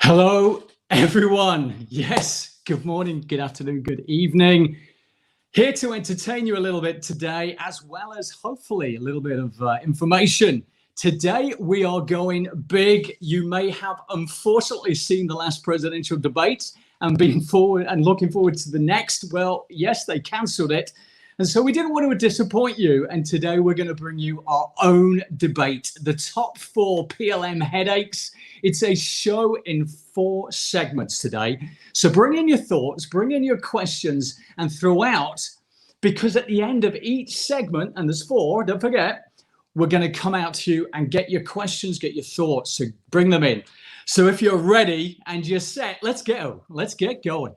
Hello, everyone. Yes, good morning, good afternoon, good evening. Here to entertain you a little bit today, as well as hopefully a little bit of information. Today, we are going big. You may have unfortunately seen the last presidential debate and been forward and looking forward to the next. Well, yes, they cancelled it. And so we didn't want to disappoint you. And today we're going to bring you our own debate, the top 4 PLM headaches. It's a show in 4 segments today. So bring in your thoughts, bring in your questions, and throughout, because at the end of each segment, and there's 4, don't forget, we're going to come out to you and get your questions, get your thoughts. So bring them in. So if you're ready and you're set, let's go. Let's get going.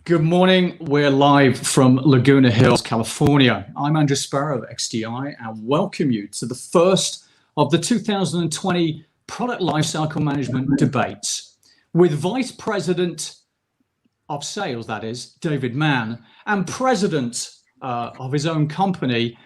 Good morning. We're live from Laguna Hills, California. I'm Andrew Sparrow of XDI and welcome you to the first of the 2020 Product Lifecycle Management Debates with Vice President of Sales, that is, David Mann, and President of his own company,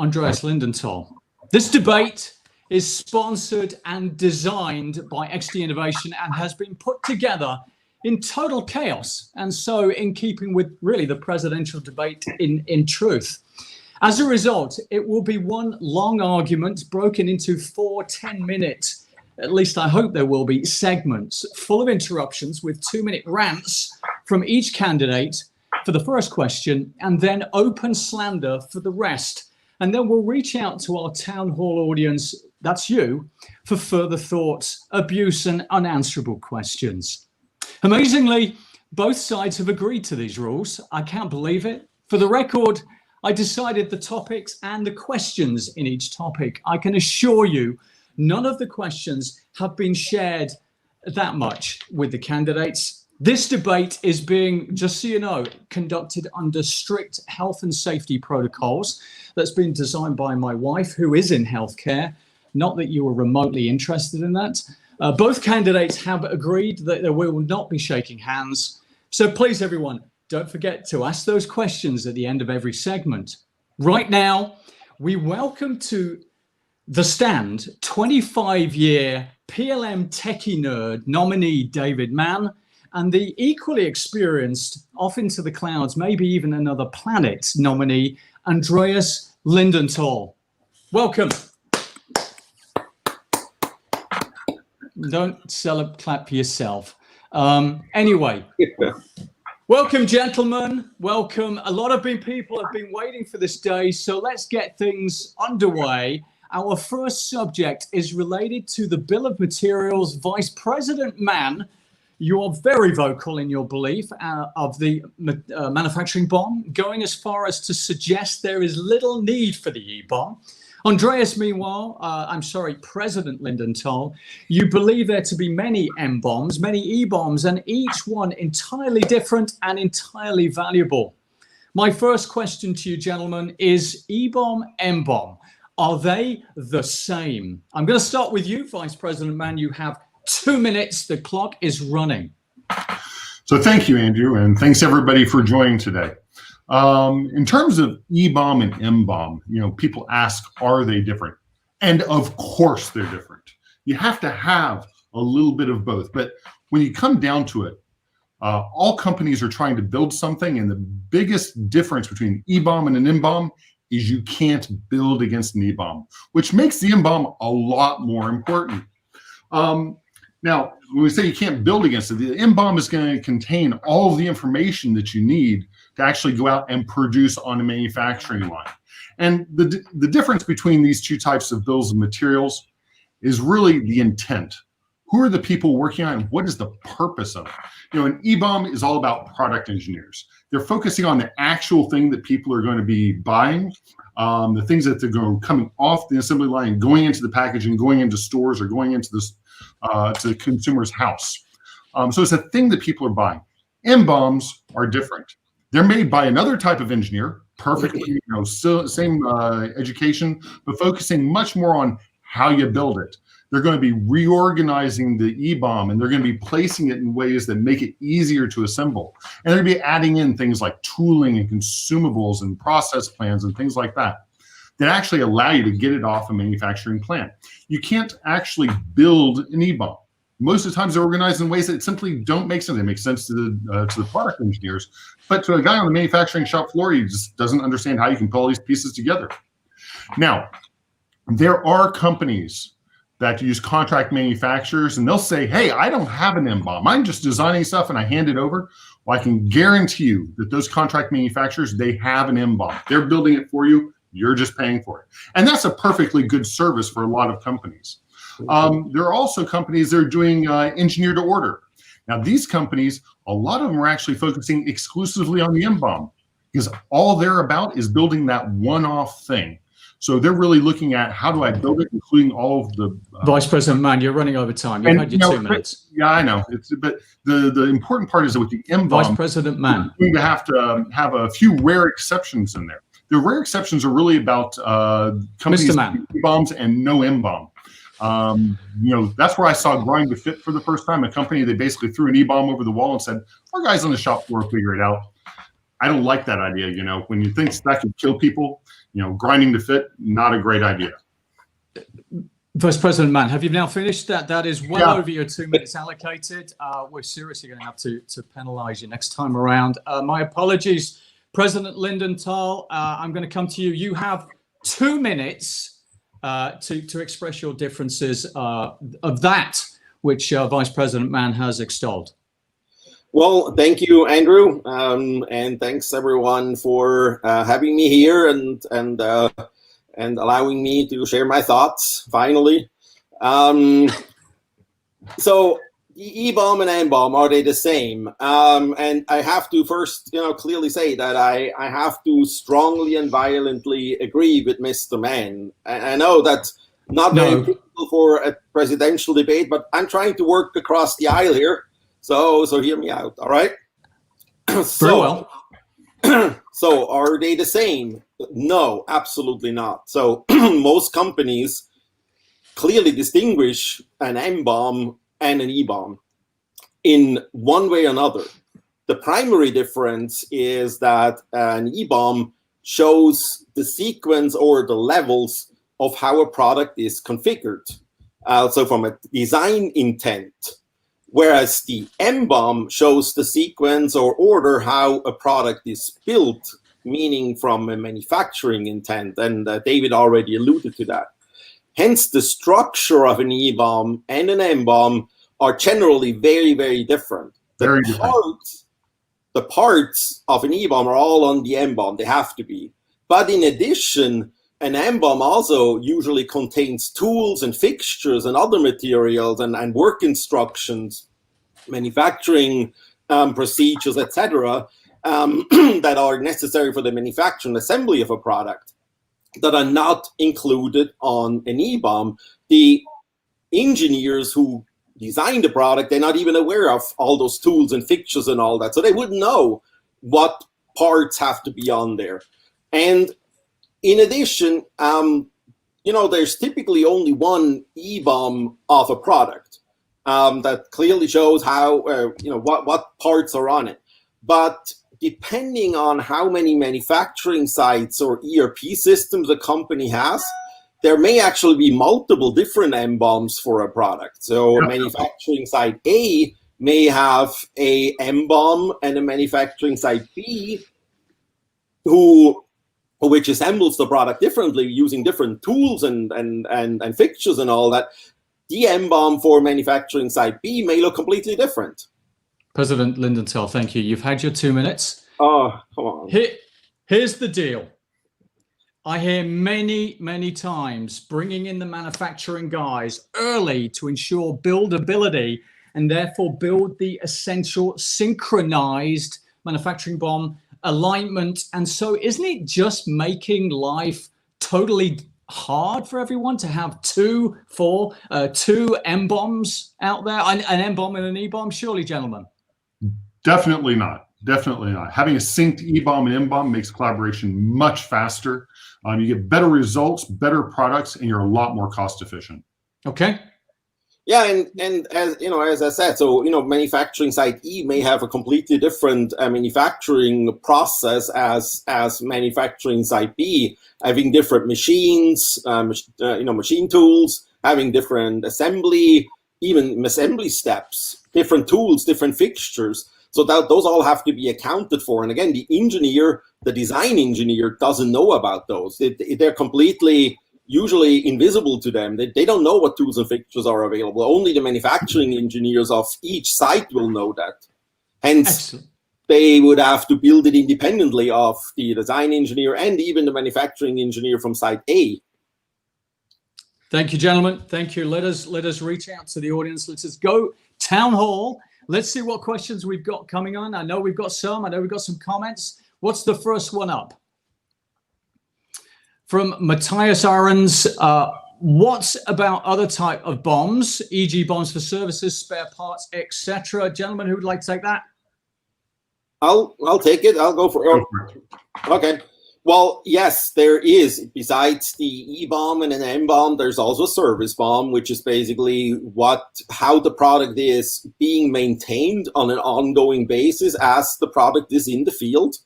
Andreas Lindenthal. This debate is sponsored and designed by XD Innovation and has been put together in total chaos, and so in keeping with really the presidential debate in truth. As a result, it will be one long argument broken into 4 10-minute, at least I hope there will be, segments full of interruptions with 2-minute rants from each candidate for the first question, and then open slander for the rest. And then we'll reach out to our town hall audience, that's you, for further thoughts, abuse, and unanswerable questions. Amazingly, both sides have agreed to these rules. I can't believe it. For the record, I decided the topics and the questions in each topic. I can assure you, none of the questions have been shared that much with the candidates. This debate is being, just so you know, conducted under strict health and safety protocols that's been designed by my wife, who is in healthcare. Not that you were remotely interested in that. Both candidates have agreed that they will not be shaking hands. So please, everyone, don't forget to ask those questions at the end of every segment. Right now, we welcome to the stand 25-year PLM techie nerd nominee David Mann and the equally experienced, off into the clouds, maybe even another planet nominee, Andreas Lindenthal. Welcome. Don't clap for yourself. Anyway, welcome, gentlemen. Welcome. A lot of people have been waiting for this day, so let's get things underway. Our first subject is related to the Bill of Materials. Vice President Mann, you are very vocal in your belief of the manufacturing bomb, going as far as to suggest there is little need for the E-bomb. Andreas, meanwhile, President Lindenthal, you believe there to be many M-bombs, many E-bombs, and each one entirely different and entirely valuable. My first question to you, gentlemen, is E-bomb, M-bomb, are they the same? I'm going to start with you, Vice President Mann. You have 2 minutes. The clock is running. So thank you, Andrew, and thanks everybody for joining today. In terms of E-bomb and M-bomb, people ask, are they different? And of course they're different. You have to have a little bit of both. But when you come down to it, all companies are trying to build something, and the biggest difference between E-bomb and an M-bomb is you can't build against an E-bomb, which makes the M-bomb a lot more important. Now, when we say you can't build against it, the M-bomb is going to contain all of the information that you need to actually go out and produce on a manufacturing line. And the difference between these two types of bills of materials is really the intent. Who are the people working on it? What is the purpose of it? An E-bomb is all about product engineers. They're focusing on the actual thing that people are going to be buying, the things that they're going coming off the assembly line, going into the packaging, going into stores, or going into this to the consumer's house. So it's a thing that people are buying. M-bombs are different. They're made by another type of engineer, perfectly, same education, but focusing much more on how you build it. They're going to be reorganizing the EBOM, and they're going to be placing it in ways that make it easier to assemble. And they're going to be adding in things like tooling and consumables and process plans and things like that actually allow you to get it off a manufacturing plant. You can't actually build an EBOM. Most of the times they're organized in ways that simply don't make sense. They make sense to the product engineers, but to a guy on the manufacturing shop floor, he just doesn't understand how you can pull all these pieces together. Now, there are companies that use contract manufacturers, and they'll say, hey, I don't have an EBOM. I'm just designing stuff and I hand it over. Well, I can guarantee you that those contract manufacturers, they have an EBOM. They're building it for you. You're just paying for it. And that's a perfectly good service for a lot of companies. There are also companies that are doing engineer to order. Now, these companies, a lot of them are actually focusing exclusively on the EBOM because all they're about is building that one-off thing. So they're really looking at how do I build it, including all of the... Vice President Mann, you're running over time. You've had your 2 minutes. Yeah, I know. But the important part is that with the EBOM, Vice President Mann, you're going to have a few rare exceptions in there. The rare exceptions are really about companies with EBOMs and no EBOM. That's where I saw Grind to Fit for the first time. A company, they basically threw an EBOM over the wall and said, our guys on the shop floor figure it out. I don't like that idea. When you think that could kill people, grinding to fit, not a great idea. Vice President Mann, have you now finished that? That is well over your 2 minutes allocated. We're seriously going to have to penalize you next time around. My apologies, President Lindenthal. I'm going to come to you. You have 2 minutes to express your differences of that which Vice President Mann has extolled. Well, thank you, Andrew, and thanks everyone for having me here and allowing me to share my thoughts. Finally, so EBOM and MBOM, are they the same? And I have to first, clearly say that I have to strongly and violently agree with Mr. Mann. I know that's not very typical for a presidential debate, but I'm trying to work across the aisle here. So hear me out, all right? Very well. So are they the same? No, absolutely not. So most companies clearly distinguish an MBOM and an EBOM in one way or another. The primary difference is that an EBOM shows the sequence or the levels of how a product is configured. So from a design intent, whereas the MBOM shows the sequence or order how a product is built, meaning from a manufacturing intent, and David already alluded to that. Hence, the structure of an EBOM and an MBOM are generally very, very different. The parts of an EBOM are all on the MBOM, they have to be. But in addition, an MBOM also usually contains tools and fixtures and other materials and work instructions, manufacturing procedures, etc., that are necessary for the manufacturing assembly of a product that are not included on an EBOM. The engineers who design the product, they're not even aware of all those tools and fixtures and all that. So they wouldn't know what parts have to be on there. And in addition, there's typically only one EBOM of a product that clearly shows how, what parts are on it. But depending on how many manufacturing sites or ERP systems a company has, there may actually be multiple different MBOMs for a product. So manufacturing site A may have a MBOM and a manufacturing site B which assembles the product differently using different tools and fixtures and all that. The MBOM for manufacturing site B may look completely different. President Lindenthal, thank you. You've had your 2 minutes. Oh, come on. Here's the deal. I hear many, many times bringing in the manufacturing guys early to ensure buildability and therefore build the essential synchronized manufacturing BOM alignment. And so isn't it just making life totally hard for everyone to have two MBOMs out there, an MBOM and an EBOM? Surely, gentlemen. Definitely not. Definitely not. Having a synced EBOM and MBOM makes collaboration much faster. You get better results, better products, and you're a lot more cost efficient. Okay. Yeah, and as I said, so manufacturing site E may have a completely different manufacturing process as manufacturing site B, having different machines, machine tools, having different even assembly steps, different tools, different fixtures. So those all have to be accounted for. And again, the design engineer doesn't know about those. They're completely usually invisible to them. They don't know what tools and fixtures are available. Only the manufacturing engineers of each site will know that. Hence, excellent. They would have to build it independently of the design engineer and even the manufacturing engineer from site A. Thank you, gentlemen. Thank you. Let us reach out to the audience. Let's just go town hall. Let's see what questions we've got coming on. I know we've got some. I know we've got some comments. What's the first one up? From Matthias Ahrens, what about other type of bombs, e.g. bombs for services, spare parts, etc.? Gentlemen, who would like to take that? I'll take it. I'll go for it. Okay. Well, yes, there is. Besides the E-bomb and an M-bomb, there's also a service bomb, which is basically how the product is being maintained on an ongoing basis as the product is in the field.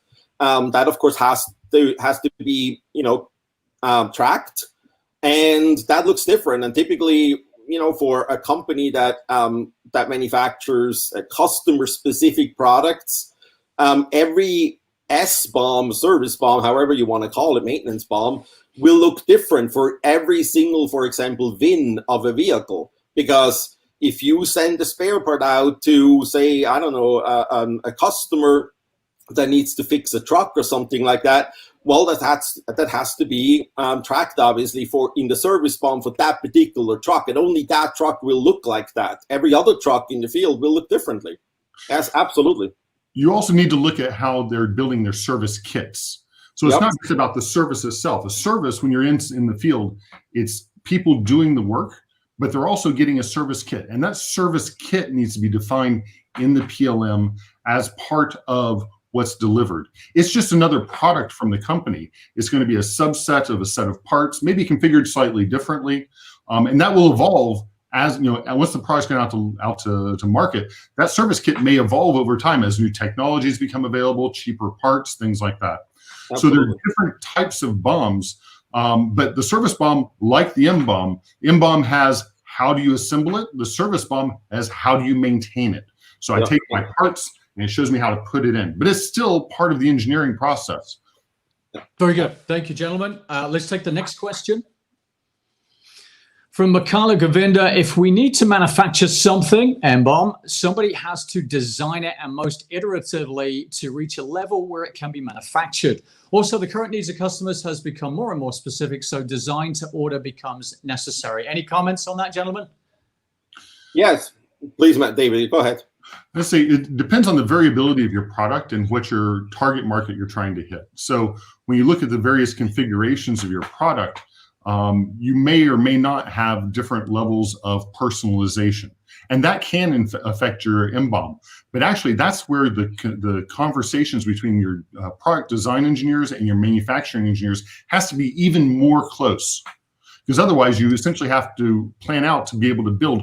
That, of course, has to be, tracked, and that looks different. And typically, for a company that manufactures customer-specific products, every S-bomb, service bomb, however you want to call it, maintenance bomb, will look different for every single, for example, VIN of a vehicle. Because if you send a spare part out to, say, I don't know, a customer that needs to fix a truck or something like that, well, that has to be tracked, obviously, in the service bomb for that particular truck, and only that truck will look like that. Every other truck in the field will look differently. Yes, absolutely. You also need to look at how they're building their service kits. So it's not just about the service itself. A service, when you're in the field, it's people doing the work, but they're also getting a service kit. And that service kit needs to be defined in the PLM as part of what's delivered. It's just another product from the company. It's going to be a subset of a set of parts, maybe configured slightly differently. And that will evolve as, once the product's going out to market. That service kit may evolve over time as new technologies become available, cheaper parts, things like that. Absolutely. So there are different types of bombs, but the service bomb, like the M-bomb has how do you assemble it? The service bomb has how do you maintain it? So I take my parts, and it shows me how to put it in. But it's still part of the engineering process. Very good. Thank you, gentlemen. Let's take the next question. From Makala Govinda, if we need to manufacture something, M-bomb, somebody has to design it, and most iteratively to reach a level where it can be manufactured. Also, the current needs of customers has become more and more specific, so design to order becomes necessary. Any comments on that, gentlemen? Yes, please, Matt, David, go ahead. Let's say it depends on the variability of your product and what your target market you're trying to hit. So when you look at the various configurations of your product, you may or may not have different levels of personalization. And that can affect your M-bomb. But actually, that's where the conversations between your product design engineers and your manufacturing engineers has to be even more close. Because otherwise, you essentially have to plan out to be able to build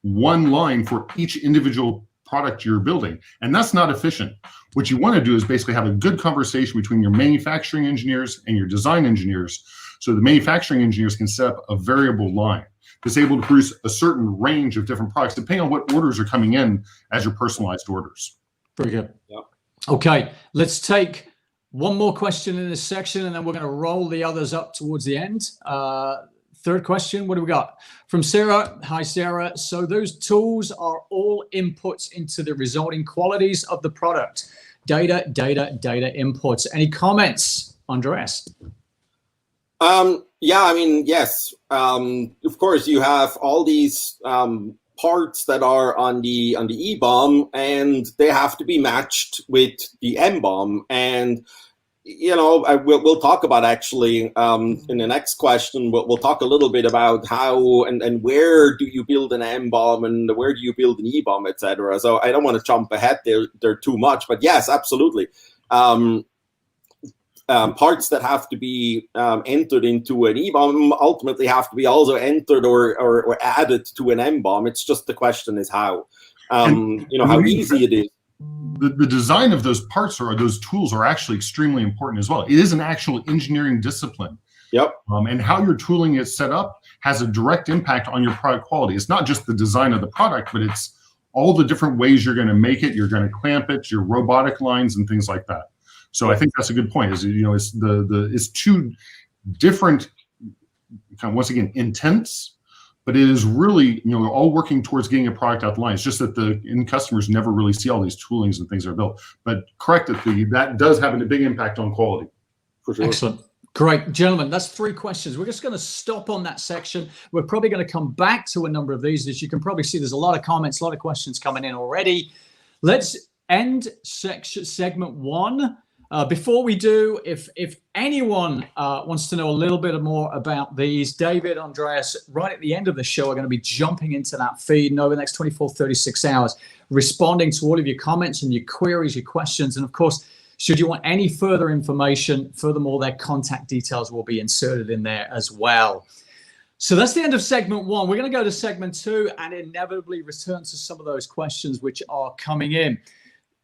one line for each individual product you're building, and that's not efficient. What you want to do is basically have a good conversation between your manufacturing engineers and your design engineers, so the manufacturing engineers can set up a variable line that's able to produce a certain range of different products depending on what orders are coming in as your personalized orders. Very good. Yep. Okay, let's take one more question in this section, and then we're going to roll the others up towards the end. Third question, what do we got? From Sarah. Hi, Sarah. So those tools are all inputs into the resulting qualities of the product. Data inputs. Any comments, Andreas? Yeah, I mean, yes. Of course, you have all these parts that are on the E-bomb, and they have to be matched with the M-bomb. And we'll talk about actually in the next question. We'll talk a little bit about how and where do you build an M-bomb and where do you build an E-bomb, etc. So I don't want to jump ahead there too much, but yes, absolutely. parts that have to be entered into an EBOM ultimately have to be also entered or added to an MBOM. It's just the question is how, how easy it is. The design of those parts or those tools are actually extremely important as well. It is an actual engineering discipline. Yep. And how your tooling is set up has a direct impact on your product quality. It's not just the design of the product, but it's all the different ways you're going to make it. You're going to clamp it, your robotic lines and things like that. So I think that's a good point. It's two different, once again, intents, but it is really, all working towards getting a product out the line. It's just that the end customers never really see all these toolings and things that are built. But correctly, that does have a big impact on quality. For sure. Excellent. Great, gentlemen, that's 3 questions. We're just going to stop on that section. We're probably going to come back to a number of these. As you can probably see, there's a lot of comments, a lot of questions coming in already. Let's end segment 1. Before we do, if anyone wants to know a little bit more about these, David, Andreas, right at the end of the show, are going to be jumping into that feed and over the next 24, 36 hours, responding to all of your comments and your queries, your questions. And of course, should you want any further information, furthermore, their contact details will be inserted in there as well. So that's the end of segment 1. We're going to go to segment 2 and inevitably return to some of those questions which are coming in.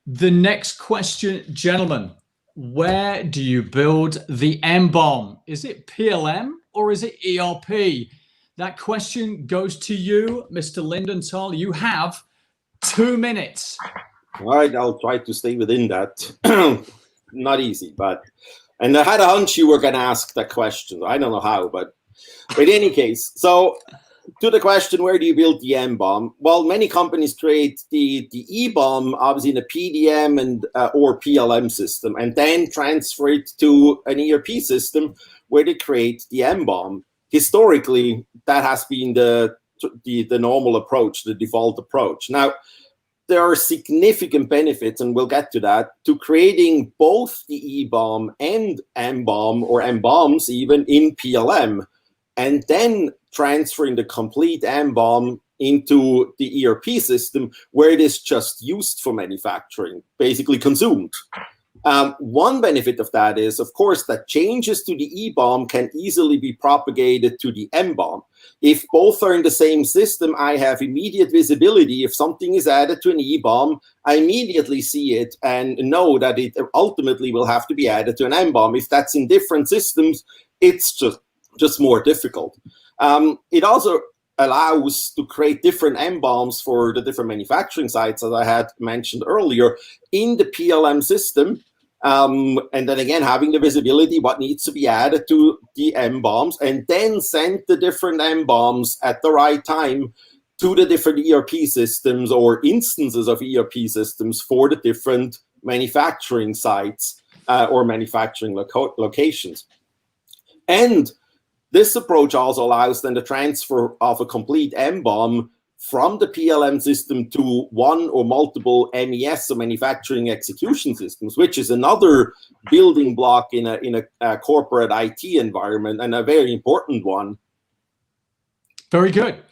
The next question, gentlemen, where do you build the MBOM? Is it PLM or is it ERP? That question goes to you, Mr. Lindenthal. You have 2 minutes. All right, I'll try to stay within that. Not easy, and I had a hunch you were going to ask that question. I don't know how, but in any case, so to the question, where do you build the MBOM? Well, many companies create the EBOM, obviously in a PDM and or PLM system, and then transfer it to an ERP system where they create the MBOM. Historically, that has been the normal approach, the default approach. Now, there are significant benefits, and we'll get to that, to creating both the EBOM and MBOM, or MBOMs even, in PLM, and then transferring the complete MBOM into the ERP system where it is just used for manufacturing, basically consumed. One benefit of that is, of course, that changes to the EBOM can easily be propagated to the MBOM. If both are in the same system, I have immediate visibility. If something is added to an EBOM, I immediately see it and know that it ultimately will have to be added to an MBOM. If that's in different systems, it's just more difficult. It also allows to create different MBOMs for the different manufacturing sites, as I had mentioned earlier, in the PLM system. And then again, having the visibility, what needs to be added to the MBOMs, and then send the different MBOMs at the right time to the different ERP systems or instances of ERP systems for the different manufacturing sites or manufacturing locations. And this approach also allows then the transfer of a complete MBOM from the PLM system to one or multiple MES, or manufacturing execution systems, which is another building block in a corporate IT environment, and a very important one. Very good.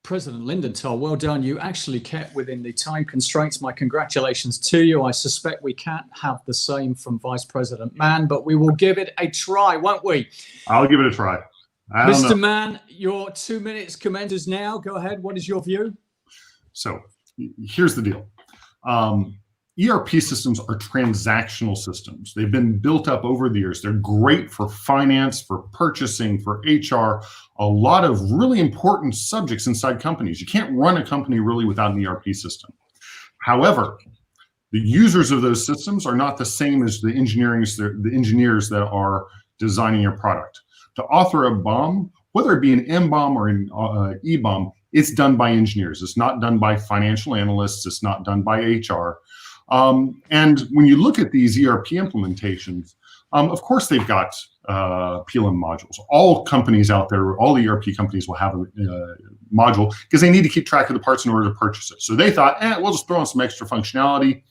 President Lindenthal, well done. You actually kept within the time constraints. My congratulations to you. I suspect we can't have the same from Vice President Mann, but we will give it a try, won't we? I'll give it a try. Mr. Mann, your 2 minutes commences now. Go ahead. What is your view? So here's the deal. ERP systems are transactional systems. They've been built up over the years. They're great for finance, for purchasing, for HR, a lot of really important subjects inside companies. You can't run a company really without an ERP system. However, the users of those systems are not the same as the engineers that are designing your product. To author a BOM, whether it be an MBOM or an EBOM, it's done by engineers. It's not done by financial analysts. It's not done by HR. And when you look at these ERP implementations, of course, they've got PLM modules. All companies out there, all the ERP companies will have a module because they need to keep track of the parts in order to purchase it. So they thought, we'll just throw in some extra functionality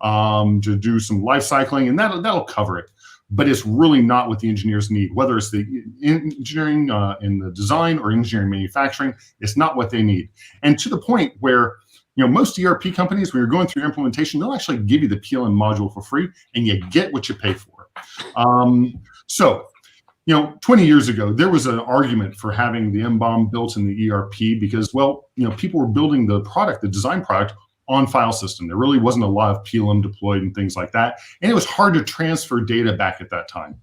to do some life cycling, and that'll cover it. But it's really not what the engineers need. Whether it's the engineering in the design or engineering manufacturing, it's not what they need. And to the point where, most ERP companies, when you're going through your implementation, they'll actually give you the PLM module for free, and you get what you pay for. So, 20 years ago, there was an argument for having the MBOM built in the ERP because, well, people were building the product, the design product, on file system. There really wasn't a lot of PLM deployed and things like that. And it was hard to transfer data back at that time.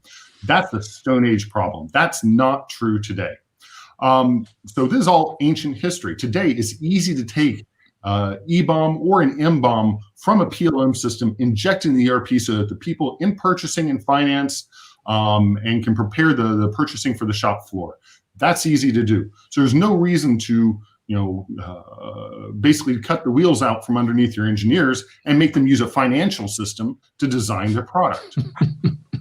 That's the Stone Age problem. That's not true today. So this is all ancient history. Today, it's easy to take EBOM or an MBOM from a PLM system, inject in the ERP so that the people in purchasing and finance and can prepare the purchasing for the shop floor. That's easy to do. So there's no reason to basically cut the wheels out from underneath your engineers and make them use a financial system to design their product.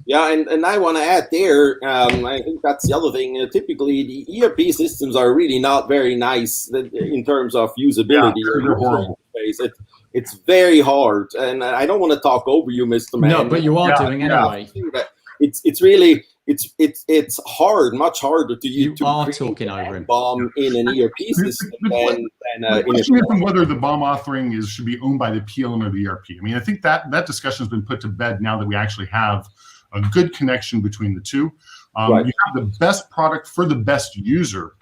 Yeah, and I want to add there, I think that's the other thing. Typically, the ERP systems are really not very nice in terms of usability. Yeah, they're horrible. It's very hard, and I don't want to talk over you, Mr. Man. No, but you are doing anyway. It's really it's hard, much harder to You to are create talking over him. BOM in an ERP system than The in question a isn't whether the BOM authoring should be owned by the PLM or the ERP. I mean, I think that discussion has been put to bed now that we actually have a good connection between the two. Right. You have the best product for the best user.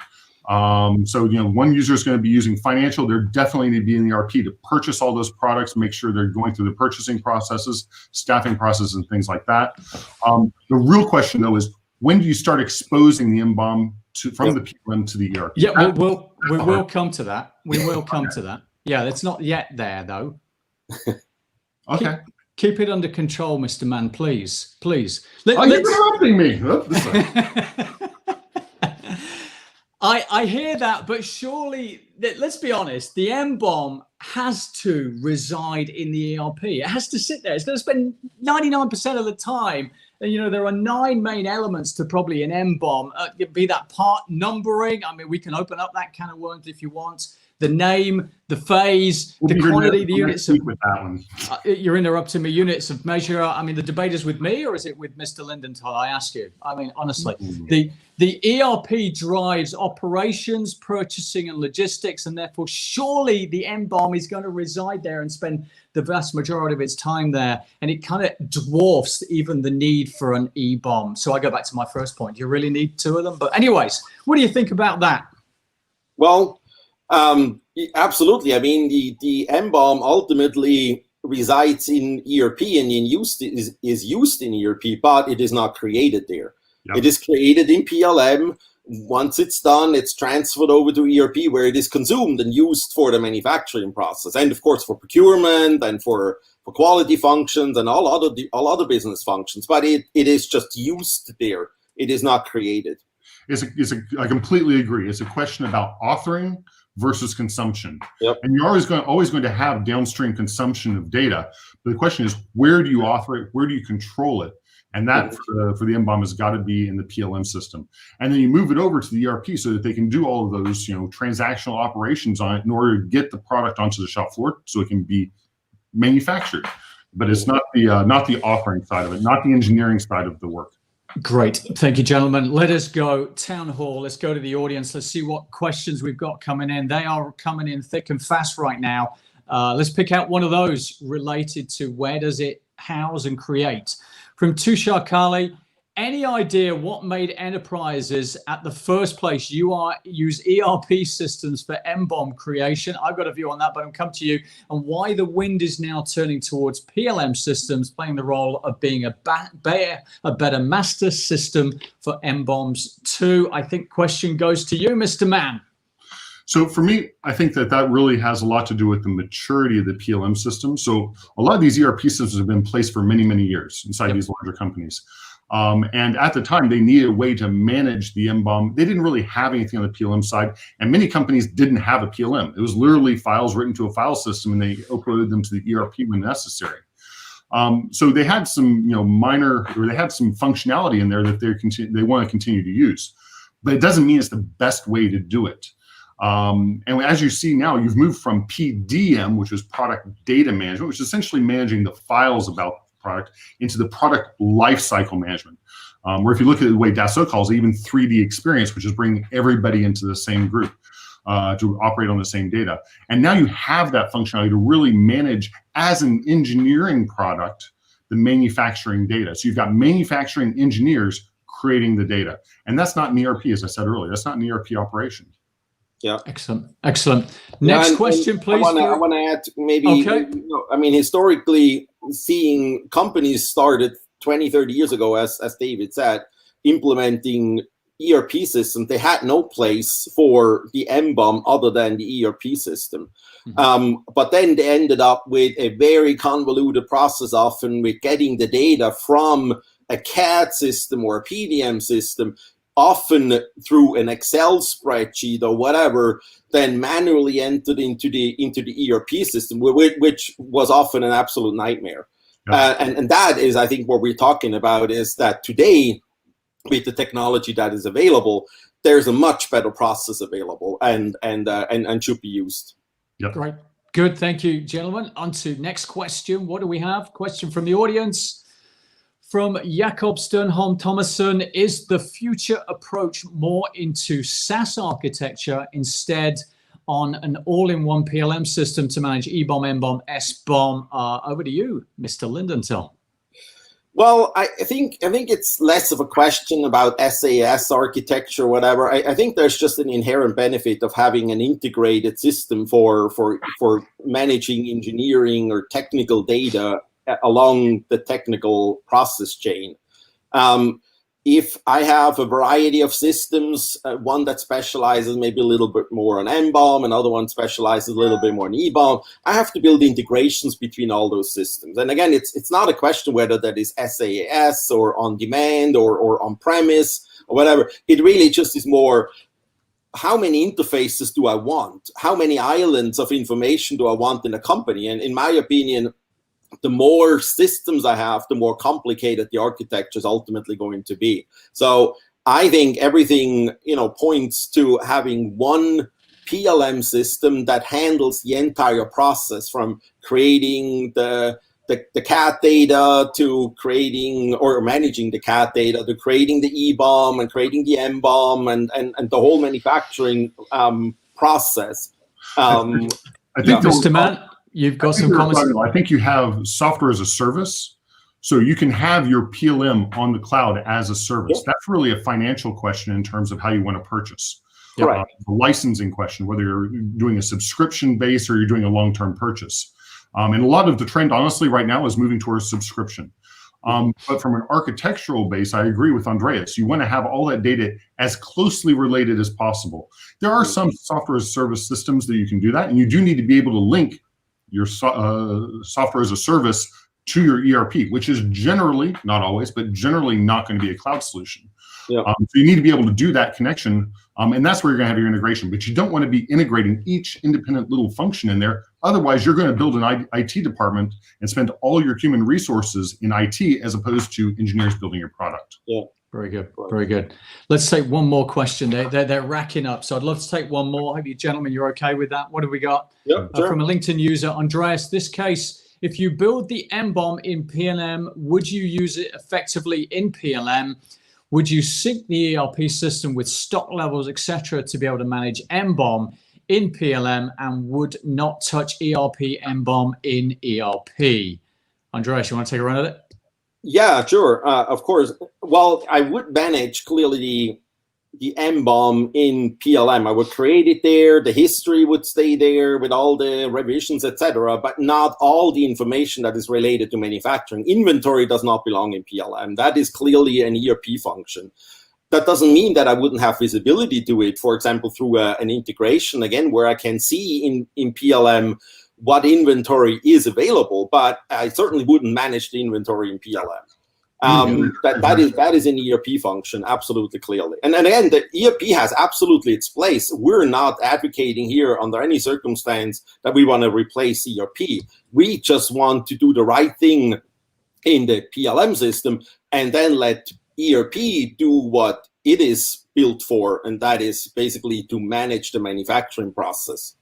So, one user is going to be using financial. They're definitely need to be in the ERP to purchase all those products, make sure they're going through the purchasing processes, staffing processes, and things like that. The real question, though, is when do you start exposing the MBOM from the PLM to the ERP? Yeah, we will come to that. We will come to that. Yeah, it's not yet there, though. Okay. Keep it under control, Mr. Man, please. Please. You're interrupting me. Oh, this way. I hear that, but surely, let's be honest, the MBOM has to reside in the ERP. It has to sit there. It's going to spend 99% of the time. And, there are 9 main elements to probably an MBOM, be that part numbering. I mean, we can open up that can of worms if you want. The name, the phase, the quantity, the units of, with that one. You're interrupting me, units of measure. I mean, the debate is with me or is it with Mr. Lindenthal? I ask you. I mean, honestly, the ERP drives operations, purchasing and logistics, and therefore surely the MBOM is going to reside there and spend the vast majority of its time there. And it kind of dwarfs even the need for an EBOM. So I go back to my first point. Do you really need 2 of them? But anyways, what do you think about that? Well, absolutely. I mean, the MBOM ultimately resides in ERP and is used in ERP, but it is not created there. Yep. It is created in PLM. Once it's done, it's transferred over to ERP where it is consumed and used for the manufacturing process, and of course for procurement and for quality functions and all other business functions. But it is just used there. It is not created. I completely agree. It's a question about authoring versus consumption. Yep. And you're always going to have downstream consumption of data. But the question is, where do you author it? Where do you control it? And that for the MBOM has got to be in the PLM system. And then you move it over to the ERP so that they can do all of those, transactional operations on it in order to get the product onto the shop floor so it can be manufactured. But it's not the authoring side of it, not the engineering side of the work. Great. Thank you, gentlemen. Let us go town hall. Let's go to the audience. Let's see what questions we've got coming in. They are coming in thick and fast right now. Let's pick out one of those related to where does it house and create. From Tushar Kali, any idea what made enterprises at the first place use ERP systems for MBOM creation? I've got a view on that, but I'll come to you. And why the wind is now turning towards PLM systems playing the role of being a better master system for MBOMs too. I think question goes to you, Mr. Mann. So for me, I think that really has a lot to do with the maturity of the PLM system. So a lot of these ERP systems have been in place for many, many years inside these larger companies. And at the time, they needed a way to manage the MBOM. They didn't really have anything on the PLM side, and many companies didn't have a PLM. It was literally files written to a file system, and they uploaded them to the ERP when necessary. So they had some, they had some functionality in there that they want to continue to use, but it doesn't mean it's the best way to do it. And as you see now, you've moved from PDM, which is product data management, which is essentially managing the files about the product, into the product lifecycle management. Where if you look at the way Dassault calls it, even 3D experience, which is bringing everybody into the same group to operate on the same data. And now you have that functionality to really manage as an engineering product the manufacturing data. So you've got manufacturing engineers creating the data. And that's not an ERP, as I said earlier. That's not an ERP operation. Yeah. Excellent. Excellent. Next question, please. I want to add maybe, okay. I mean, historically, seeing companies started 20, 30 years ago, as David said, implementing ERP systems, they had no place for the MBOM other than the ERP system. But then they ended up with a very convoluted process, often with getting the data from a CAD system or a PLM system, often through an Excel spreadsheet or whatever, then manually entered into the ERP system, which was often an absolute nightmare. Yeah. And that is, I think, what we're talking about is that today, with the technology that is available, there's a much better process available and should be used. Yep. Great. Good. Thank you, gentlemen. On to next question. What do we have? Question from the audience. From Jakob Sternholm Thomason, is the future approach more into SaaS architecture instead on an all-in-one PLM system to manage EBOM, MBOM, SBOM? Over to you, Mr. Lindenthal. Well, I think it's less of a question about SaaS architecture or whatever. I think there's just an inherent benefit of having an integrated system for managing engineering or technical data along the technical process chain. If I have a variety of systems, one that specializes maybe a little bit more on MBOM, another one specializes a little bit more on EBOM, I have to build integrations between all those systems. And again, it's not a question whether that is SaaS or on demand or on premise or whatever. It really just is more, how many interfaces do I want? How many islands of information do I want in a company? And in my opinion, the more systems I have, the more complicated the architecture is ultimately going to be. So I think everything, points to having one PLM system that handles the entire process, from creating the CAD data to creating or managing the CAD data to creating the EBOM and creating the MBOM and the whole manufacturing process. I think Mr. Mann, you've got some comments. I think you have software as a service. So you can have your PLM on the cloud as a service. Yep. That's really a financial question in terms of how you want to purchase. Right. The licensing question, whether you're doing a subscription base or you're doing a long-term purchase. And a lot of the trend, honestly, right now is moving towards subscription. But from an architectural base, I agree with Andreas. You want to have all that data as closely related as possible. There are some software as a service systems that you can do that, and you do need to be able to link your software as a service to your ERP, which is generally, not always, but generally not going to be a cloud solution. Yeah. So you need to be able to do that connection, and that's where you're going to have your integration. But you don't want to be integrating each independent little function in there. Otherwise, you're going to build an IT department and spend all your human resources in IT as opposed to engineers building your product. Yeah. Very good. Very good. Let's take one more question. They're racking up. So I'd love to take one more. I hope you gentlemen, you're okay with that. What have we got? Yep, sure. From a LinkedIn user, Andreas, this case, if you build the MBOM in PLM, would you use it effectively in PLM? Would you sync the ERP system with stock levels, etc., to be able to manage MBOM in PLM, and would not touch ERP MBOM in ERP? Andreas, you want to take a run at it? Yeah, sure. Of course. Well, I would manage clearly the MBOM in PLM. I would create it there. The history would stay there with all the revisions, etc., but not all the information that is related to manufacturing. Inventory does not belong in PLM. That is clearly an ERP function. That doesn't mean that I wouldn't have visibility to it, for example, through an integration, again, where I can see in PLM what inventory is available, but I certainly wouldn't manage the inventory in PLM. That is an ERP function, absolutely, clearly. And again, the ERP has absolutely its place. We're not advocating here under any circumstance that we want to replace ERP. We just want to do the right thing in the PLM system and then let ERP do what it is built for, and that is basically to manage the manufacturing process.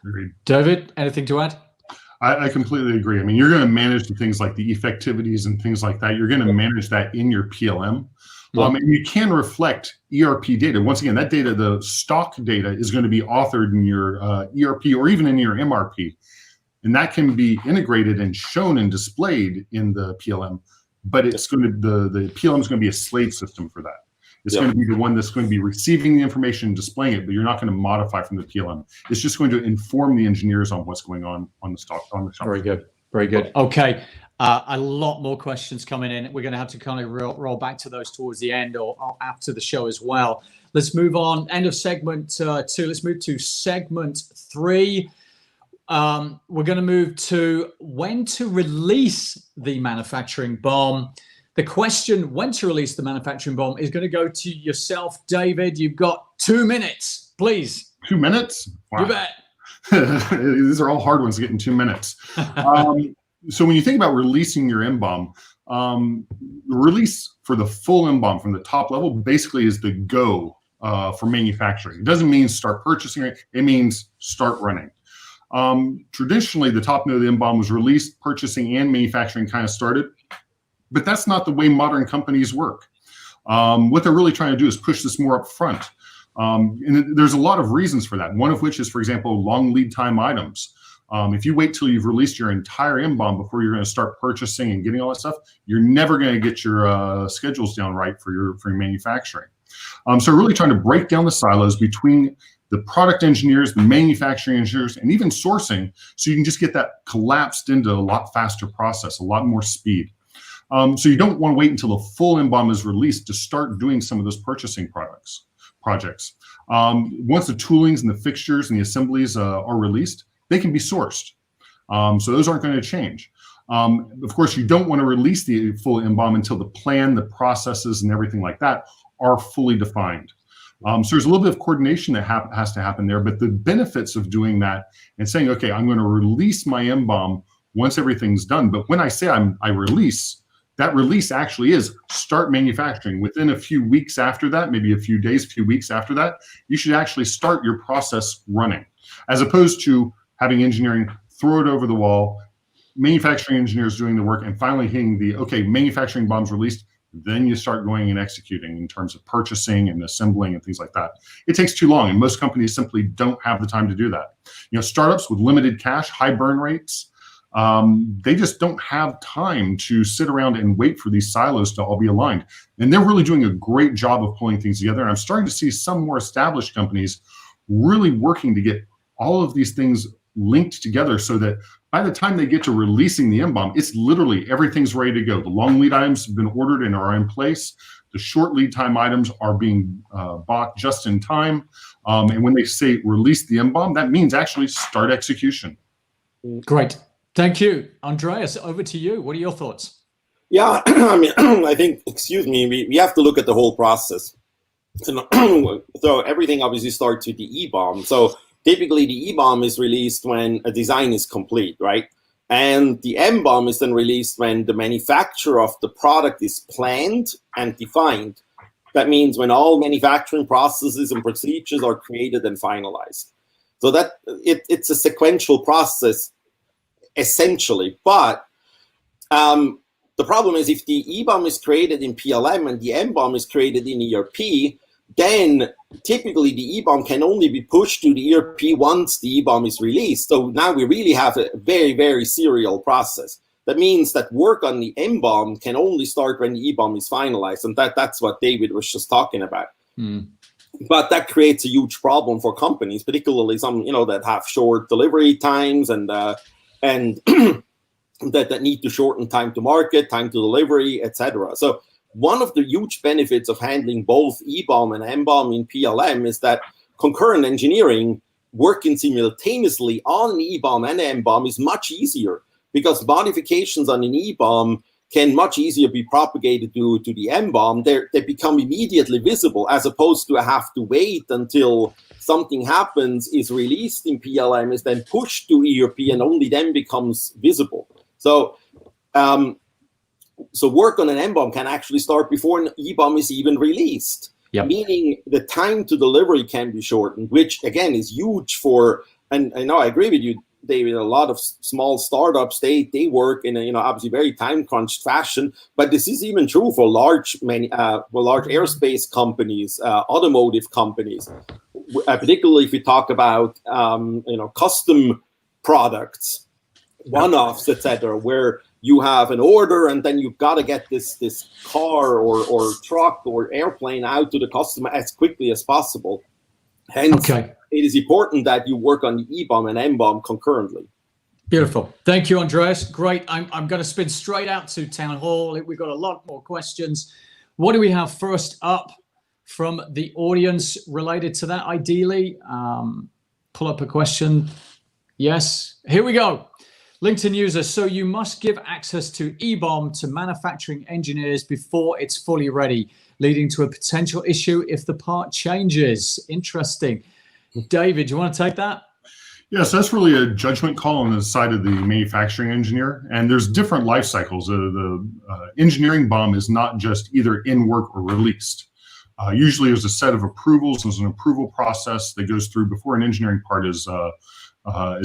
Agreed. David, anything to add? I completely agree. I mean, you're going to manage the things like the effectivities and things like that. You're going to manage that in your PLM. Yeah. And you can reflect ERP data. Once again, that data, the stock data, is going to be authored in your ERP or even in your MRP. and that can be integrated and shown and displayed in the PLM. But it's going to the PLM is going to be a slave system for that. It's going to be the one that's going to be receiving the information and displaying it, but you're not going to modify from the PLM. It's just going to inform the engineers on what's going on the shop. Very good. Very good. Okay. A lot more questions coming in. We're going to have to kind of roll back to those towards the end or after the show as well. Let's move on. End of segment 2. Let's move to segment 3. We're going to move to when to release the manufacturing BOM. The question, when to release the manufacturing BOM, is going to go to yourself, David. You've got 2 minutes, please. 2 minutes? Wow. You bet. These are all hard ones to get in 2 minutes. So when you think about releasing your MBOM, the release for the full MBOM from the top level basically is the go for manufacturing. It doesn't mean start purchasing it. It means start running. Traditionally, the top node of the MBOM was released, purchasing and manufacturing kind of started. But that's not the way modern companies work. What they're really trying to do is push this more up front. And there's a lot of reasons for that. One of which is, for example, long lead time items. If you wait till you've released your entire MBOM before you're going to start purchasing and getting all that stuff, you're never going to get your schedules down right for your manufacturing. So really trying to break down the silos between the product engineers, the manufacturing engineers, and even sourcing, so you can just get that collapsed into a lot faster process, a lot more speed. So you don't want to wait until the full MBOM is released to start doing some of those purchasing projects. Once the toolings and the fixtures and the assemblies are released, they can be sourced. So those aren't going to change. Of course, you don't want to release the full MBOM until the plan, the processes, and everything like that are fully defined. So there's a little bit of coordination that has to happen there, but the benefits of doing that and saying, okay, I'm going to release my MBOM once everything's done. But when I say I release, that release actually is start manufacturing. Within a few weeks after that, maybe a few days, a few weeks after that, you should actually start your process running, as opposed to having engineering throw it over the wall, manufacturing engineers doing the work, and finally hitting the, okay, manufacturing BOM's released, then you start going and executing in terms of purchasing and assembling and things like that. It takes too long, and most companies simply don't have the time to do that. You know, startups with limited cash, high burn rates, they just don't have time to sit around and wait for these silos to all be aligned. And they're really doing a great job of pulling things together. And I'm starting to see some more established companies really working to get all of these things linked together so that by the time they get to releasing the MBOM, it's literally everything's ready to go. The long lead items have been ordered and are in place. The short lead time items are being bought just in time. And when they say release the MBOM, that means actually start execution. Great. Thank you. Andreas, over to you. What are your thoughts? Yeah, I mean, I think, we have to look at the whole process. So everything obviously starts with the EBOM. So typically the EBOM is released when a design is complete, right? And the MBOM is then released when the manufacturer of the product is planned and defined. That means when all manufacturing processes and procedures are created and finalized. So that it's a sequential process, essentially. But the problem is if the EBOM is created in PLM and the MBOM is created in ERP, then typically the EBOM can only be pushed to the ERP once the EBOM is released. So now we really have a very, very serial process. That means that work on the MBOM can only start when the EBOM is finalized. And that's what David was just talking about. But that creates a huge problem for companies, particularly some, that have short delivery times and that need to shorten time to market, time to delivery, etc. So one of the huge benefits of handling both EBOM and MBOM in PLM is that concurrent engineering working simultaneously on an EBOM and MBOM is much easier because modifications on an EBOM can much easier be propagated to the MBOM. They become immediately visible as opposed to have to wait until something happens, is released in PLM, is then pushed to ERP, and only then becomes visible. So work on an MBOM can actually start before an EBOM is even released, meaning the time to delivery can be shortened, which again is huge for, and I know I agree with you, David, a lot of small startups, they work in a obviously very time crunched fashion, but this is even true for large aerospace companies, automotive companies, particularly if we talk about custom products. one-offs, etc., where you have an order and then you've got to get this car or truck or airplane out to the customer as quickly as possible. Hence, it is important that you work on the EBOM and MBOM concurrently. Beautiful. Thank you, Andreas. Great. I'm going to spin straight out to Town Hall. We've got a lot more questions. What do we have first up from the audience related to that, ideally? Pull up a question. Yes. Here we go. LinkedIn user. So you must give access to EBOM to manufacturing engineers before it's fully ready, leading to a potential issue if the part changes. Interesting. David, do you want to take that? Yes, that's really a judgment call on the side of the manufacturing engineer. And there's different life cycles. The engineering BOM is not just either in work or released. Usually there's a set of approvals. There's an approval process that goes through before an engineering part is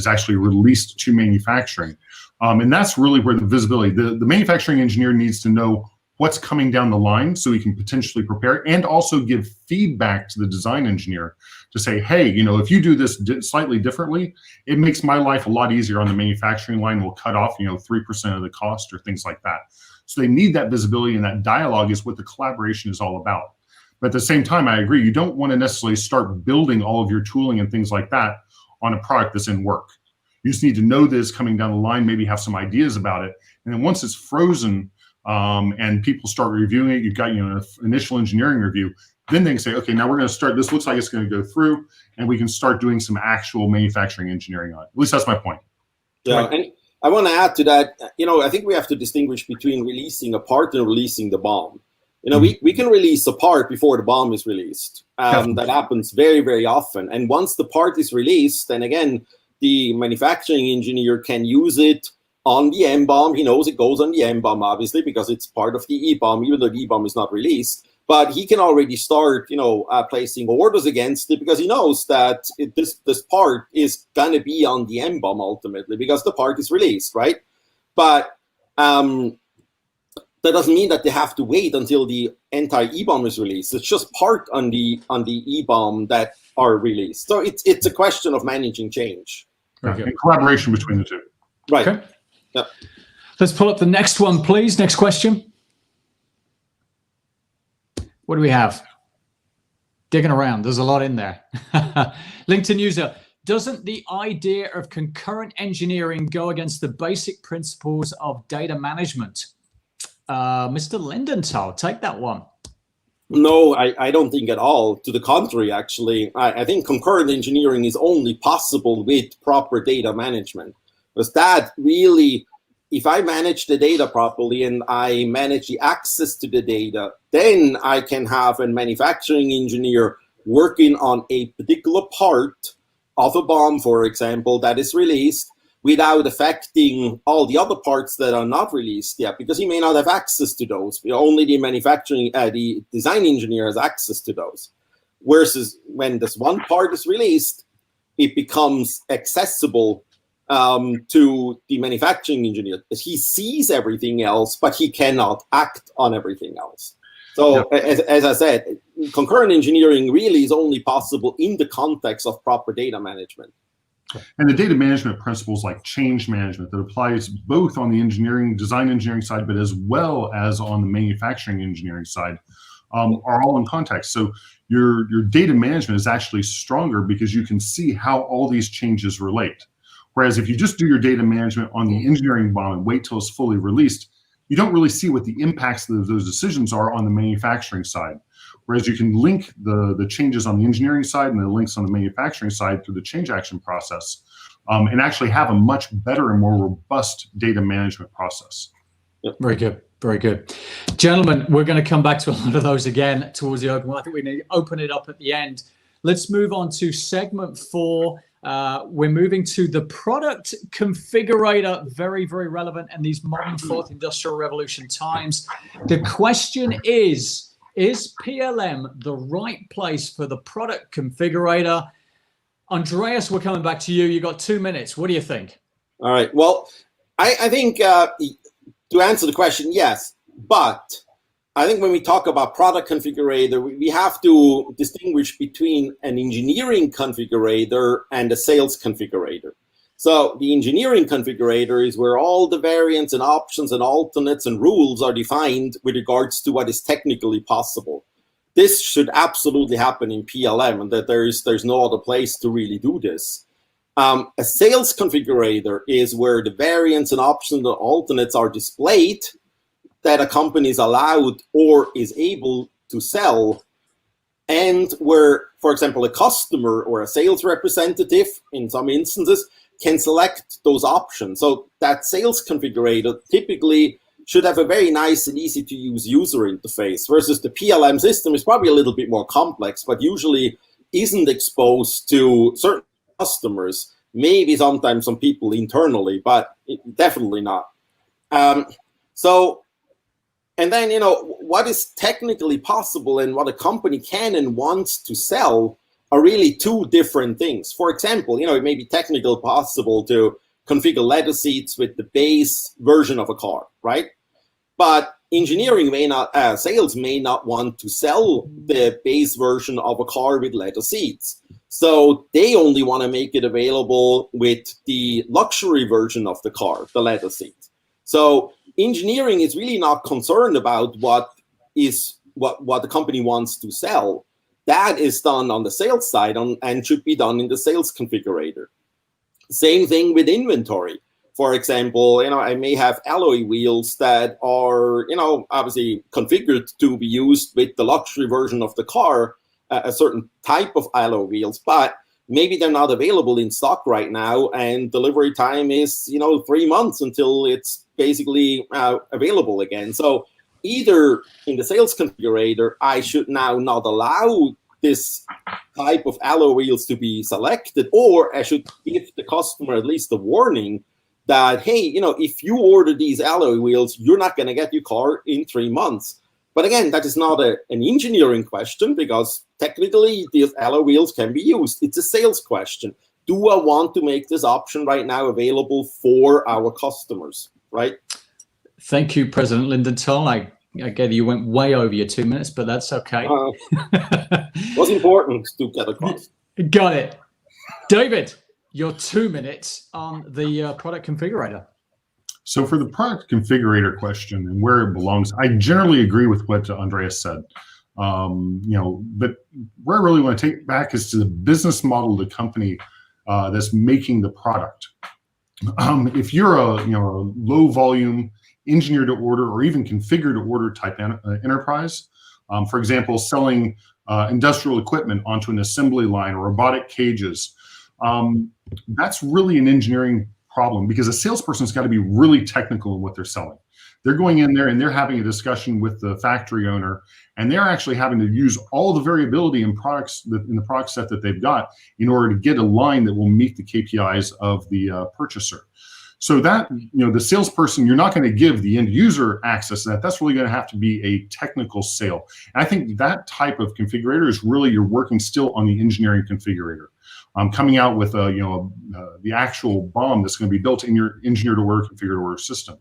actually released to manufacturing. And that's really where the visibility, the manufacturing engineer needs to know what's coming down the line so he can potentially prepare and also give feedback to the design engineer to say, hey, if you do this slightly differently, it makes my life a lot easier on the manufacturing line. We'll cut off, 3% of the cost or things like that. So they need that visibility, and that dialogue is what the collaboration is all about. But at the same time, I agree, you don't want to necessarily start building all of your tooling and things like that on a product that's in work. You just need to know this coming down the line, maybe have some ideas about it. And then once it's frozen and people start reviewing it, you've got an initial engineering review, then they can say, okay, now we're going to start, this looks like it's going to go through, and we can start doing some actual manufacturing engineering on it. At least that's my point. Yeah, and I want to add to that, I think we have to distinguish between releasing a part and releasing the BOM. We can release a part before the BOM is released. That happens very, very often. And once the part is released, then again, the manufacturing engineer can use it on the MBOM. He knows it goes on the MBOM, obviously, because it's part of the EBOM, even though the EBOM is not released. But he can already start, placing orders against it because he knows that this part is going to be on the MBOM ultimately because the part is released, right? But that doesn't mean that they have to wait until the entire EBOM is released. It's just part on the EBOM that are released. So it's a question of managing change. Okay. And collaboration between the two. Right. Okay. Yep. Let's pull up the next one, please. Next question. What do we have? Digging around. There's a lot in there. LinkedIn user. Doesn't the idea of concurrent engineering go against the basic principles of data management? Mr. Lindenthal, take that one. No, I don't think at all. To the contrary, actually. I think concurrent engineering is only possible with proper data management. Because that really, if I manage the data properly and I manage the access to the data, then I can have a manufacturing engineer working on a particular part of a BOM, for example, that is released without affecting all the other parts that are not released yet, because he may not have access to those. Only the the design engineer has access to those. Whereas when this one part is released, it becomes accessible to the manufacturing engineer. He sees everything else, but he cannot act on everything else. So as I said, concurrent engineering really is only possible in the context of proper data management. And the data management principles like change management that applies both on the design engineering side, but as well as on the manufacturing engineering side, are all in context. So your data management is actually stronger because you can see how all these changes relate. Whereas if you just do your data management on the engineering BOM and wait till it's fully released, you don't really see what the impacts of those decisions are on the manufacturing side. Whereas you can link the changes on the engineering side and the links on the manufacturing side through the change action process, and actually have a much better and more robust data management process. Yep. Very good. Very good. Gentlemen, we're going to come back to a lot of those again towards the open. I think we need to open it up at the end. Let's move on to segment 4. We're moving to the product configurator, very, very relevant in these modern fourth industrial revolution times. The question is PLM the right place for the product configurator? Andreas, we're coming back to you. You got 2 minutes. What do you think? All right. Well, I think to answer the question, yes. But I think when we talk about product configurator, we have to distinguish between an engineering configurator and a sales configurator. So the engineering configurator is where all the variants and options and alternates and rules are defined with regards to what is technically possible. This should absolutely happen in PLM, and that there's no other place to really do this. A sales configurator is where the variants and options and alternates are displayed that a company is allowed or is able to sell, and where, for example, a customer or a sales representative, in some instances, can select those options. So that sales configurator typically should have a very nice and easy to use user interface, versus the PLM system is probably a little bit more complex, but usually isn't exposed to certain customers, maybe sometimes some people internally, but definitely not. And then, what is technically possible and what a company can and wants to sell are really two different things. For example, it may be technically possible to configure leather seats with the base version of a car, right? But engineering sales may not want to sell the base version of a car with leather seats. So they only want to make it available with the luxury version of the car, the leather seat. So engineering is really not concerned about what the company wants to sell. That is done on the sales side and should be done in the sales configurator. Same thing with inventory. For example, I may have alloy wheels that are, obviously configured to be used with the luxury version of the car, a certain type of alloy wheels, but maybe they're not available in stock right now, and delivery time is, 3 months until it's basically available again. So either in the sales configurator, I should now not allow this type of alloy wheels to be selected, or I should give the customer at least a warning that, hey, if you order these alloy wheels, you're not going to get your car in 3 months. But again, that is not an engineering question, because technically these alloy wheels can be used. It's a sales question. Do I want to make this option right now available for our customers, right? Thank you, President Lindenthal. I gather you went way over your 2 minutes, but that's okay. It was important to get across. Got it. David, your 2 minutes on the product configurator. So for the product configurator question and where it belongs, I generally agree with what Andreas said. But where I really want to take it back is to the business model of the company that's making the product. If you're a low volume engineer to order or even configure to order type enterprise, for example, selling industrial equipment onto an assembly line or robotic cages, that's really an engineering problem, because a salesperson's got to be really technical in what they're selling. They're going in there and they're having a discussion with the factory owner, and they're actually having to use all the variability in the product set that they've got in order to get a line that will meet the KPIs of the purchaser. So that, the salesperson, you're not going to give the end user access to that. That's really going to have to be a technical sale. And I think that type of configurator is really, you're working still on the engineering configurator. Coming out with the actual BOM that's going to be built in your engineer to order, configure to order system.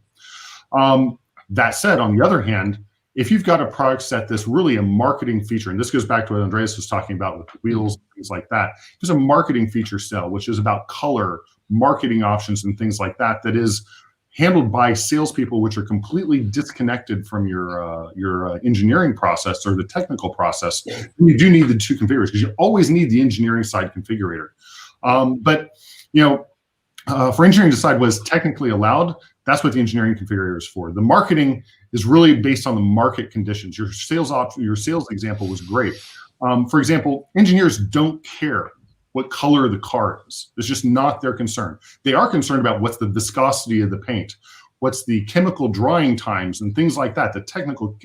That said, on the other hand, if you've got a product set that's really a marketing feature, and this goes back to what Andreas was talking about with wheels, things like that, there's a marketing feature cell, which is about color, marketing options, and things like that, that is handled by salespeople, which are completely disconnected from your engineering process or the technical process. You do need the two configurators, because you always need the engineering side configurator. But for engineering to decide what is technically allowed, that's what the engineering configurator is for. The marketing is really based on the market conditions. Your sales example was great. For example, engineers don't care what color the car is. It's just not their concern. They are concerned about what's the viscosity of the paint, what's the chemical drying times, and things like that, the technical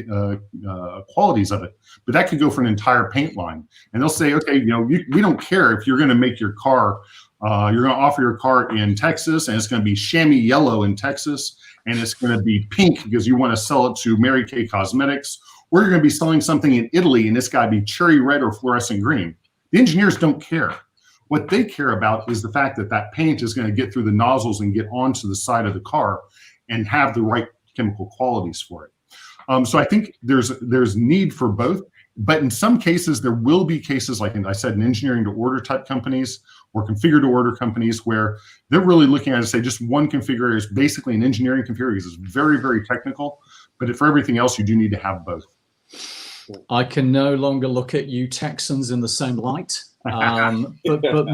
qualities of it. But that could go for an entire paint line. And they'll say, okay, we don't care if you're going to make your car, you're going to offer your car in Texas, and it's going to be chamois yellow in Texas, and it's going to be pink because you want to sell it to Mary Kay Cosmetics, or you're going to be selling something in Italy, and it's got to be cherry red or fluorescent green. The engineers don't care. What they care about is the fact that that paint is going to get through the nozzles and get onto the side of the car and have the right chemical qualities for it. So I think there's need for both, but in some cases there will be cases, like I said, in engineering to order type companies, or configure-to-order companies where they're really looking at it, say, just one configurator is basically an engineering configurator. It's very, very technical, but for everything else, you do need to have both. I can no longer look at you Texans in the same light. But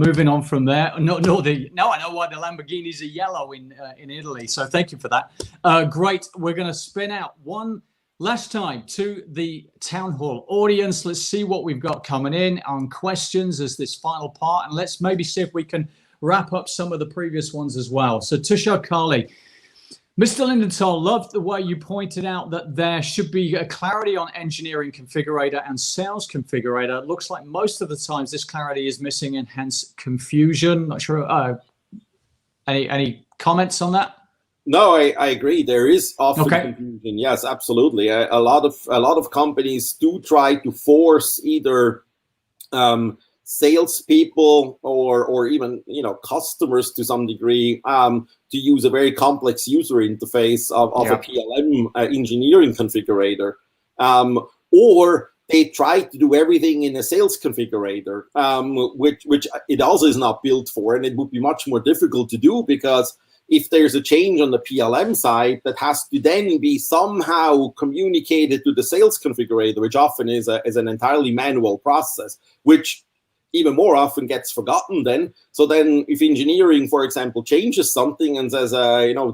moving on from there, now I know why the Lamborghinis are yellow in Italy. So thank you for that. Great. We're going to spin out one last time to the town hall audience. Let's see what we've got coming in on questions as this final part, and let's maybe see if we can wrap up some of the previous ones as well. So Tushar Kali. Mr. Lindenthal, loved the way you pointed out that there should be a clarity on engineering configurator and sales configurator. It looks like most of the times this clarity is missing and hence confusion. Not sure. Any comments on that? No, I agree. There is often confusion. Yes, absolutely. A lot of companies do try to force either salespeople or even customers to some degree to use a very complex user interface of a PLM engineering configurator, or they try to do everything in a sales configurator, which it also is not built for, and it would be much more difficult to do because if there's a change on the PLM side that has to then be somehow communicated to the sales configurator, which often is an entirely manual process, which even more often gets forgotten then. So then if engineering, for example, changes something and says,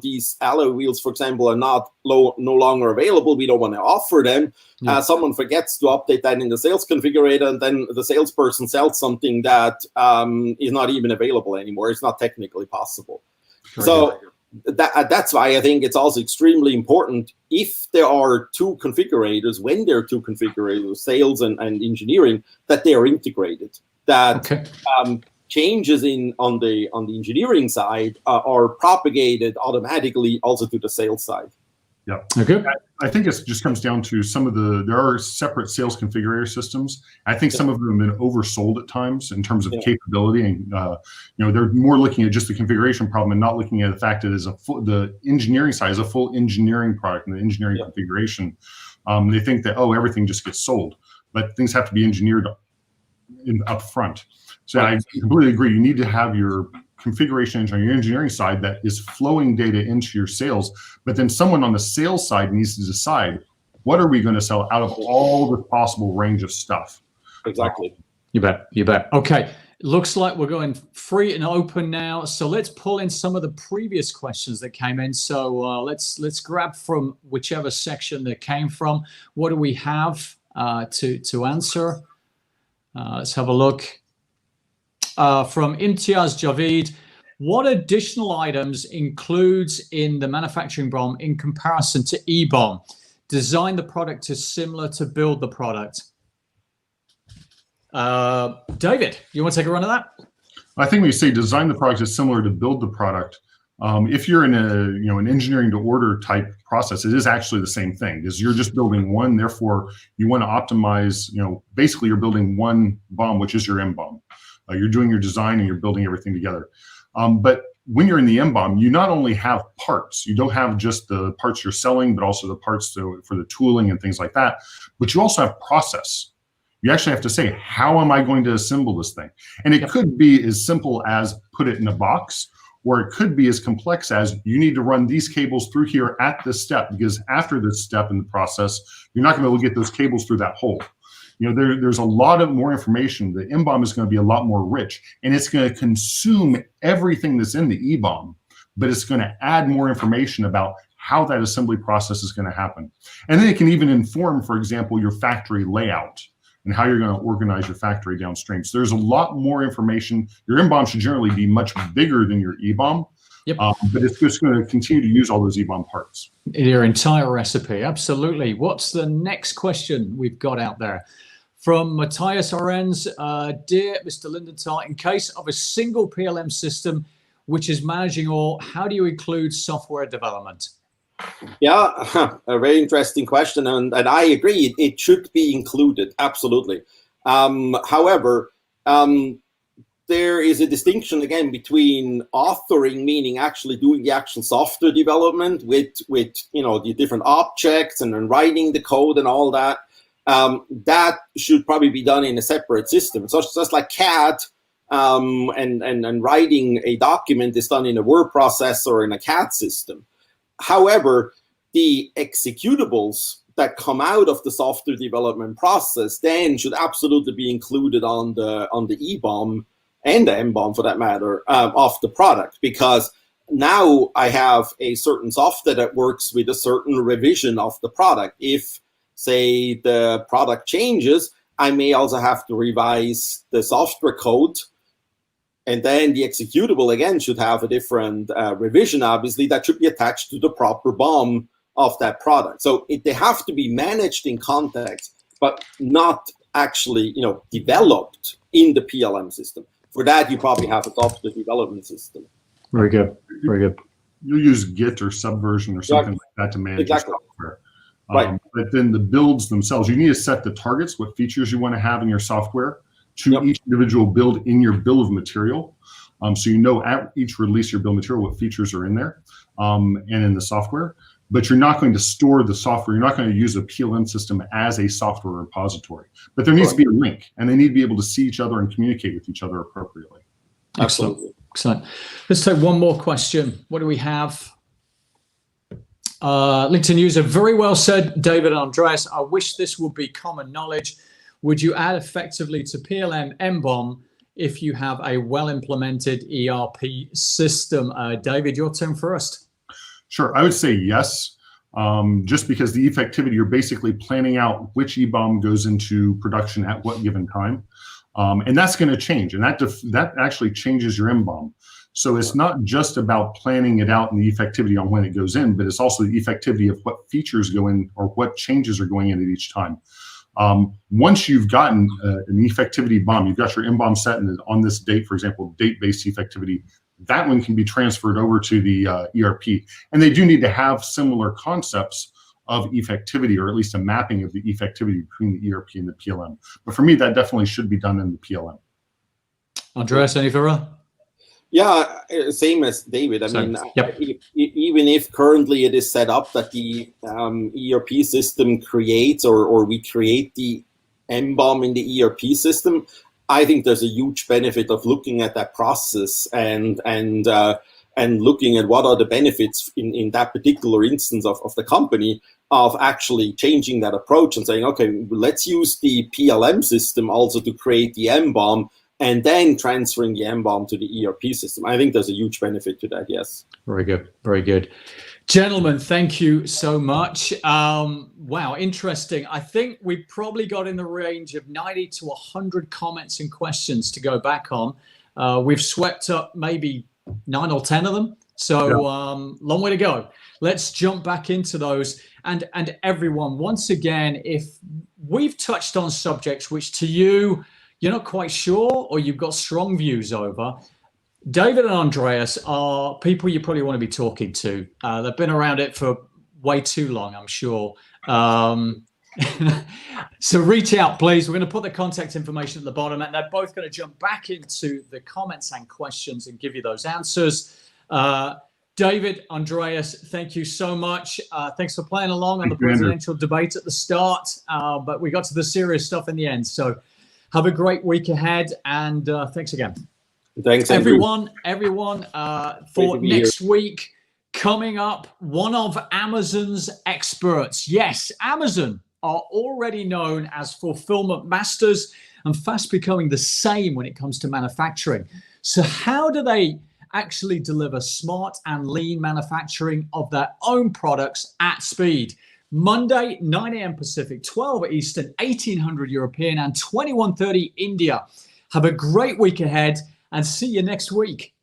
these alloy wheels, for example, are no longer available, we don't want to offer them, someone forgets to update that in the sales configurator, and then the salesperson sells something that is not even available anymore. It's not technically possible. So that's why I think it's also extremely important if there are two configurators, when there are two configurators, sales and engineering, that they are integrated. That changes on the engineering side are propagated automatically also to the sales side. Yeah. Okay. I think it just comes down to there are separate sales configurator systems. I think some of them have been oversold at times in terms of capability, and they're more looking at just the configuration problem and not looking at the fact that the engineering side is a full engineering product and the engineering configuration. They think that everything just gets sold, but things have to be engineered up front. So I completely agree. You need to have your configuration engine on your engineering side that is flowing data into your sales, but then someone on the sales side needs to decide, what are we going to sell out of all the possible range of stuff? Exactly. You bet. Okay. Looks like we're going free and open now. So let's pull in some of the previous questions that came in. So let's grab from whichever section that came from. What do we have to answer? Let's have a look. From Imtiaz Javid, what additional items includes in the manufacturing BOM in comparison to eBOM? Design the product is similar to build the product. David, you want to take a run at that? I think when you say design the product is similar to build the product, if you're in an engineering to order type process, it is actually the same thing, because you're just building one. Therefore, you want to optimize. Basically, you're building one BOM, which is your MBOM. You're doing your design and you're building everything together. But when you're in the MBOM, you not only have parts, you don't have just the parts you're selling, but also the parts for the tooling and things like that. But you also have process. You actually have to say, how am I going to assemble this thing? And it could be as simple as put it in a box, or it could be as complex as you need to run these cables through here at this step, because after this step in the process, you're not going to be able to get those cables through that hole. There's a lot of more information. The MBOM is going to be a lot more rich, and it's going to consume everything that's in the eBOM, but it's going to add more information about how that assembly process is going to happen. And then it can even inform, for example, your factory layout and how you're going to organize your factory downstream. So there's a lot more information. Your MBOM should generally be much bigger than your eBOM. Yep. But it's just going to continue to use all those eBOM parts. Your entire recipe, absolutely. What's the next question we've got out there? From Matthias Arens, dear Mr. Lindenthal, in case of a single PLM system which is managing all, how do you include software development? Yeah, a very interesting question, and I agree, it should be included, absolutely. However, there is a distinction again between authoring, meaning actually doing the actual software development with the different objects and then writing the code and all that. That should probably be done in a separate system. So just like CAD, and writing a document is done in a word processor or in a CAD system. However, the executables that come out of the software development process then should absolutely be included on the EBOM and the MBOM, for that matter, of the product, because now I have a certain software that works with a certain revision of the product. If, say, the product changes, I may also have to revise the software code, and then the executable again should have a different revision, obviously, that should be attached to the proper BOM of that product. So they have to be managed in context, but not actually, developed in the PLM system. For that, you probably have a software development system. Very good. Very good. You'll use Git or Subversion or something like that to manage your software. Right. But then the builds themselves, you need to set the targets, what features you want to have in your software to each individual build in your bill of material. So you know at each release your bill of material what features are in there and in the software. But you're not going to store the software. You're not going to use a PLM system as a software repository. But there needs to be a link, and they need to be able to see each other and communicate with each other appropriately. Excellent. Excellent. Let's take one more question. What do we have? LinkedIn user, very well said, David and Andreas. I wish this would be common knowledge. Would you add effectively to PLM MBOM if you have a well-implemented ERP system? David, your turn first. Sure, I would say yes, just because the effectivity, you're basically planning out which EBOM goes into production at what given time. And that's going to change, and that actually changes your MBOM. So it's not just about planning it out and the effectivity on when it goes in, but it's also the effectivity of what features go in or what changes are going in at each time. Once you've gotten an effectivity BOM, you've got your MBOM set and on this date, for example, date-based effectivity, that one can be transferred over to the ERP. And they do need to have similar concepts of effectivity, or at least a mapping of the effectivity between the ERP and the PLM. But for me, that definitely should be done in the PLM. Andreas, any further? Yeah, same as David. I mean, even if currently it is set up that the ERP system creates or we create the MBOM in the ERP system, I think there's a huge benefit of looking at that process and looking at what are the benefits in that particular instance of the company of actually changing that approach and saying, okay, let's use the PLM system also to create the MBOM and then transferring the MBOM to the ERP system. I think there's a huge benefit to that, yes. Very good, very good. Gentlemen, thank you so much. Wow, interesting. I think we probably got in the range of 90 to 100 comments and questions to go back on. We've swept up maybe 9 or 10 of them. So long way to go. Let's jump back into those. And everyone, once again, if we've touched on subjects which to you, you're not quite sure or you've got strong views over, David and Andreas are people you probably want to be talking to. They've been around it for way too long, I'm sure. So reach out, please. We're going to put the contact information at the bottom, and they're both going to jump back into the comments and questions and give you those answers. David, Andreas, thank you so much. Thanks for playing along on the presidential debate at the start, but we got to the serious stuff in the end. So have a great week ahead, and thanks again. Thanks, everyone. For next week, coming up, one of Amazon's experts. Yes, Amazon are already known as fulfillment masters and fast becoming the same when it comes to manufacturing. So how do they actually deliver smart and lean manufacturing of their own products at speed? Monday, 9 a.m. Pacific, 12 Eastern, 1800 European, and 2130 India. Have a great week ahead, and see you next week.